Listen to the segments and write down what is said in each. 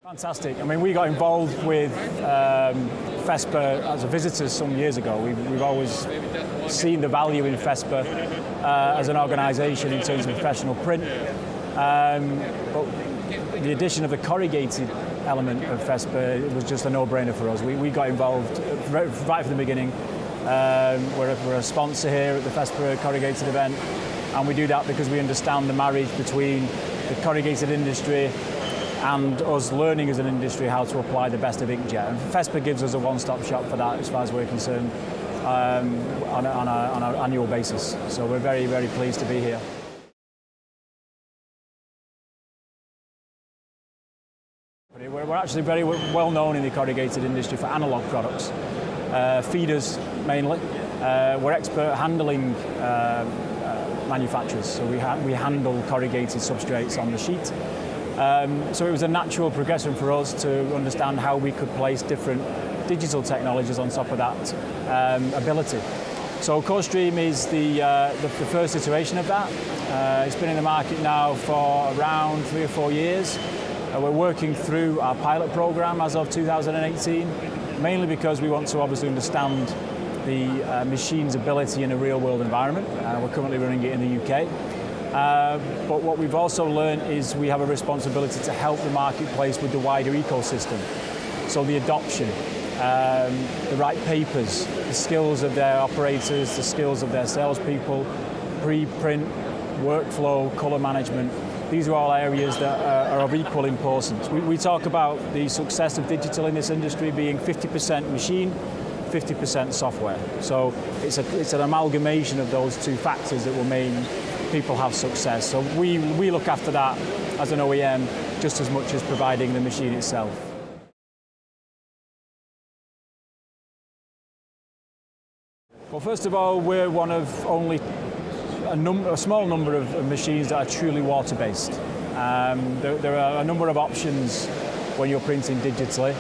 Fantastic. I mean, we got involved with FESPA as a visitor some years ago. We've always seen the value in FESPA as an organisation in terms of professional print. But the addition of the corrugated element of FESPA, it was just a no-brainer for us. We got involved right from the beginning. We're a sponsor here at the FESPA corrugated event, and we do that because we understand the marriage between the corrugated industry and us learning as an industry how to apply the best of inkjet. And FESPA gives us a one-stop shop for that as far as we're concerned on an annual basis. So we're very, very pleased to be here. We're actually very well known in the corrugated industry for analogue products, feeders mainly. We're expert handling manufacturers, so we handle corrugated substrates on the sheet. So it was a natural progression for us to understand how we could place different digital technologies on top of that ability. So CoreStream is the first iteration of that. It's been in the market now for around 3 or 4 years. We're working through our pilot program as of 2018, mainly because we want to obviously understand the machine's ability in a real-world environment. We're currently running it in the UK. But what we've also learned is we have a responsibility to help the marketplace with the wider ecosystem. So the adoption, the right papers, the skills of their operators, the skills of their salespeople, pre-print, workflow, colour management. These are all areas that are of equal importance. We talk about the success of digital in this industry being 50% machine, 50% software. So it's an amalgamation of those two factors that will mean people have success. So we look after that as an OEM just as much as providing the machine itself. Well, first of all, we're one of only a small number of machines that are truly water-based. There are a number of options when you're printing digitally,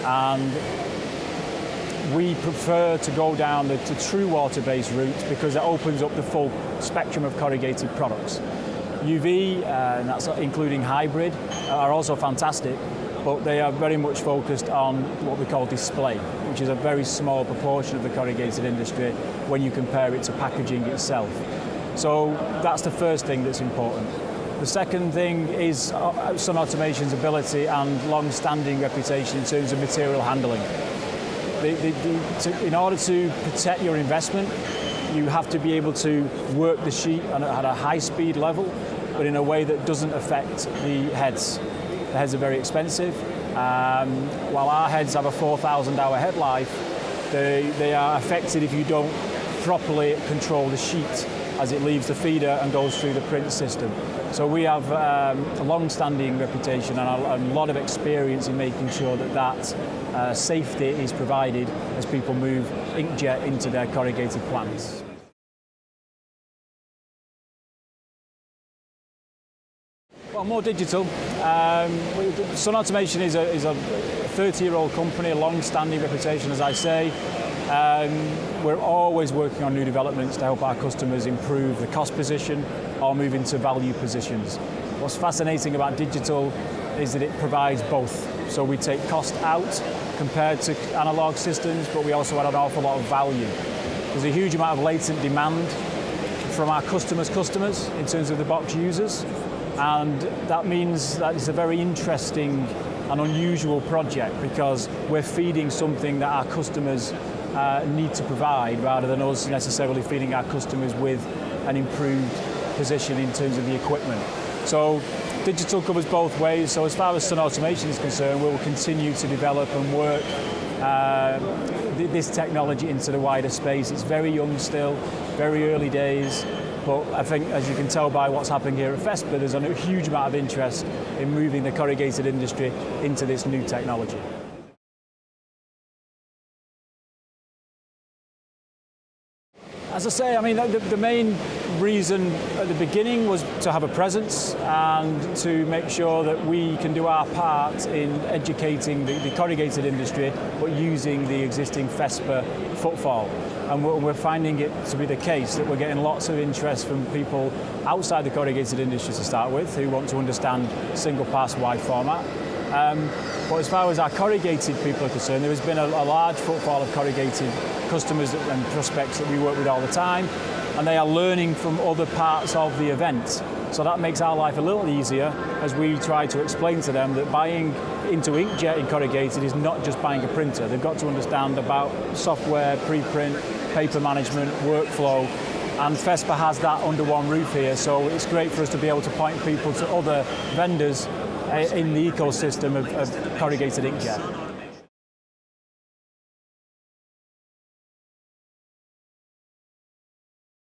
and we prefer to go down the true water-based route because it opens up the full spectrum of corrugated products. UV, and that's including hybrid, are also fantastic, but they are very much focused on what we call display, which is a very small proportion of the corrugated industry when you compare it to packaging itself. So that's the first thing that's important. The second thing is Sun Automation's ability and long-standing reputation in terms of material handling. In order to protect your investment, you have to be able to work the sheet at a high-speed level, but in a way that doesn't affect the heads. The heads are very expensive. While our heads have a 4,000-hour head life, they are affected if you don't properly control the sheet as it leaves the feeder and goes through the print system. So we have a long-standing reputation and a lot of experience in making sure that safety is provided as people move inkjet into their corrugated plants. Well, more digital. Sun Automation is a 30-year-old company, a long-standing reputation, as I say. We're always working on new developments to help our customers improve the cost position or move into value positions. What's fascinating about digital is that it provides both. So we take cost out compared to analog systems, but we also add an awful lot of value. There's a huge amount of latent demand from our customers' customers in terms of the box users, and that means that it's a very interesting and unusual project because we're feeding something that our customers need to provide rather than us necessarily feeding our customers with an improved position in terms of the equipment. So digital covers both ways. So as far as Sun Automation is concerned, we'll continue to develop and work this technology into the wider space. It's very young still, very early days, but I think as you can tell by what's happening here at FESPA, there's a huge amount of interest in moving the corrugated industry into this new technology. As I say, I mean, the main reason at the beginning was to have a presence and to make sure that we can do our part in educating the corrugated industry, but using the existing FESPA footfall. And we're finding it to be the case that we're getting lots of interest from people outside the corrugated industry to start with, who want to understand single pass wide format. But as far as our corrugated people are concerned, there has been a large footfall of corrugated customers and prospects that we work with all the time, and they are learning from other parts of the event. So that makes our life a little easier as we try to explain to them that buying into inkjet in corrugated is not just buying a printer. They've got to understand about software, preprint, paper management, workflow, and FESPA has that under one roof here, so it's great for us to be able to point people to other vendors in the ecosystem of corrugated inkjet.